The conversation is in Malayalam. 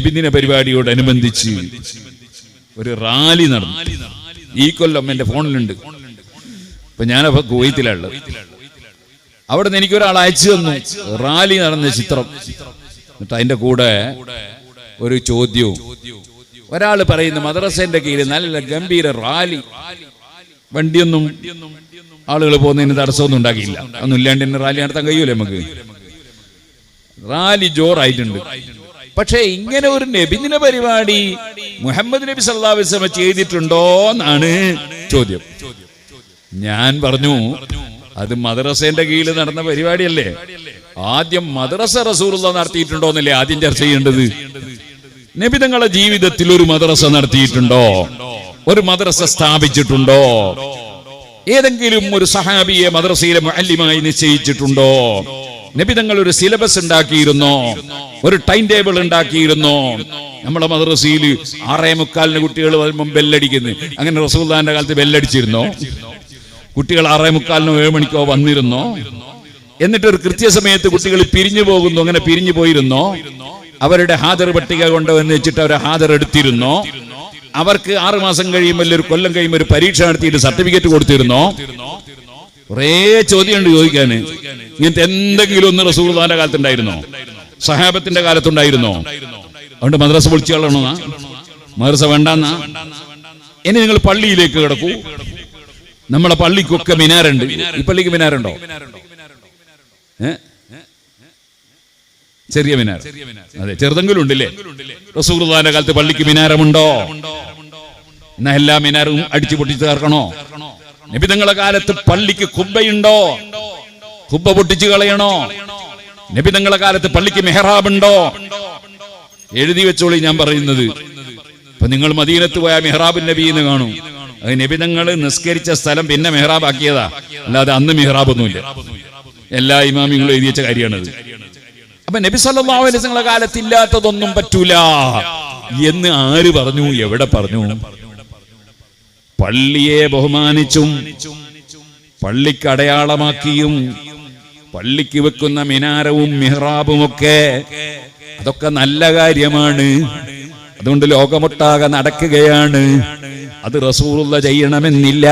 നബിദിന പരിപാടിയോടനുബന്ധിച്ച് ഒരു റാലി നടന്നു. ഈ കൊല്ലം എന്റെ ഫോണിലുണ്ട്. ഇപ്പൊ ഞാനപ്പോ കുവൈത്തിലുള്ളത്. അവിടെ നിന്ന് എനിക്കൊരാൾ അയച്ചു തന്നു റാലി നടന്ന ചിത്രം. എന്നിട്ട് അതിന്റെ കൂടെ ഒരു ചോദ്യവും. ഒരാൾ പറയുന്നു മദ്രസന്റെ കീഴിൽ നല്ല ഗംഭീര റാലി, വണ്ടിയൊന്നും ആളുകൾ പോകുന്നതിന് തടസ്സമൊന്നും ഉണ്ടാക്കിയില്ല. ഒന്നും ഇല്ലാണ്ട് തന്നെ റാലി നടത്താൻ കഴിയൂലേ നമുക്ക്. റാലി ജോറായിട്ടുണ്ട്. പക്ഷേ ഇങ്ങനെ ഒരു നബിദിന പരിപാടി മുഹമ്മദ് നബി സല്ലല്ലാഹു അലൈഹി വസല്ലം ചെയ്തിട്ടുണ്ടോ എന്നാണ് ചോദ്യം. ഞാൻ പറഞ്ഞു അത് മദ്രസേന്റെ കീഴിൽ നടന്ന പരിപാടിയല്ലേ. ആദ്യം മദ്രസ റസൂലുള്ളാഹി നടത്തിയിട്ടുണ്ടോ എന്നല്ലേ ആദ്യം ചർച്ച ചെയ്യേണ്ടത്. നബി തങ്ങളുടെ ജീവിതത്തിൽ ഒരു മദ്രസ നടത്തിയിട്ടുണ്ടോ? ഒരു മദ്രസ സ്ഥാപിച്ചിട്ടുണ്ടോ? ഏതെങ്കിലും ഒരു സഹാബിയെ മദ്രസയിലെ മുഅല്ലിമായി നിശ്ചയിച്ചിട്ടുണ്ടോ? നബി തങ്ങൾ ഒരു സിലബസ് ഉണ്ടാക്കിയിരുന്നോ? ഒരു ടൈം ടേബിൾ ഉണ്ടാക്കിയിരുന്നോ? നമ്മളെ മദ്രസയിൽ 6:45 കുട്ടികൾ വരുമ്പോൾ ബെല്ലടിക്കുന്നു. അങ്ങനെ റസൂലുള്ളാഹിന്റെ കാലത്ത് ബെല്ലടിച്ചിരുന്നോ? കുട്ടികൾ 6:45 7 മണിക്കോ വന്നിരുന്നോ? എന്നിട്ട് ഒരു കൃത്യസമയത്ത് കുട്ടികൾ പിരിഞ്ഞു പോകുന്നു. അങ്ങനെ പിരിഞ്ഞു പോയിരുന്നോ? അവരുടെ ഹാജർ പട്ടിക കൊണ്ടുവന്ന് വെച്ചിട്ട് അവരെ ഹാജർ എടുത്തിരുന്നോ? അവർക്ക് 6 മാസം കഴിയുമ്പോൾ ഒരു കൊല്ലം കഴിയുമ്പോൾ ഒരു പരീക്ഷ നടത്തിയിട്ട് സർട്ടിഫിക്കറ്റ് കൊടുത്തിരുന്നോ? കുറേ ചോദ്യമുണ്ട് ചോദിക്കാന്. ഇങ്ങനത്തെ എന്തെങ്കിലും ഒന്ന് റസൂലുള്ളാഹിന്റെ കാലത്തുണ്ടായിരുന്നോ? സഹാബത്തിന്റെ കാലത്തുണ്ടായിരുന്നോ? അതുകൊണ്ട് മദ്രസ പൊളിച്ചു കളയണമെന്നാ? മദ്രസ വേണ്ടെന്നാ? ഇനി നിങ്ങൾ പള്ളിയിലേക്ക് കിടക്കൂ. നമ്മളെ പള്ളിക്കൊക്കെ മിനാറുണ്ട്. ഈ പള്ളിക്ക് മിനാറുണ്ടോ? ചെറിയ മിനാർ. അതെ, ചെറുതെങ്കിലും ഉണ്ടല്ലേ. റസൂലുള്ളാഹിന്റെ കാലത്ത് പള്ളിക്ക് മിനാരമുണ്ടോ? എന്നാ എല്ലാ മിനാറും അടിച്ചു പൊട്ടിച്ച് തീർക്കണോ? നബി തങ്ങളുടെ കാലത്ത് പള്ളിക്ക് ഖുബ്ബയുണ്ടോ? ഖുബ്ബ പൊട്ടിച്ചു കളയണോ? നബി തങ്ങളുടെ കാലത്ത് പള്ളിക്ക് മെഹ്റാബ് ഉണ്ടോ? എഴുതി വെച്ചോളി ഞാൻ പറയുന്നത്. ഇപ്പൊ നിങ്ങൾ മദീനത്ത് പോയാൽ മെഹ്റാബ് നബി എന്ന് കാണും. അത് നബി തങ്ങൾ നിസ്കരിച്ച സ്ഥലം പിന്നെ മെഹ്റാബ് ആക്കിയതാ, അല്ലാതെ അന്ന് മെഹ്റാബ് ഒന്നുമില്ല. എല്ലാ ഇമാമിങ്ങളും എഴുതി വെച്ച കാര്യമാണത്. അപ്പൊ നബി സല്ലല്ലാഹു അലൈഹി വസല്ലം കാലത്ത് ഇല്ലാത്തതൊന്നും പറ്റൂല എന്ന് ആര് പറഞ്ഞു? എവിടെ പറഞ്ഞു? പള്ളിയെ ബഹുമാനിച്ചും പള്ളിക്ക് അടയാളമാക്കിയും പള്ളിക്ക് വെക്കുന്ന മിനാരവും മിഹ്റാബും ഒക്കെ അതൊക്കെ നല്ല കാര്യമാണ്. അതുകൊണ്ട് ലോകമൊട്ടാകെ നടക്കുകയാണ്. അത് റസൂലുള്ളാഹി ചെയ്യണമെന്നില്ല.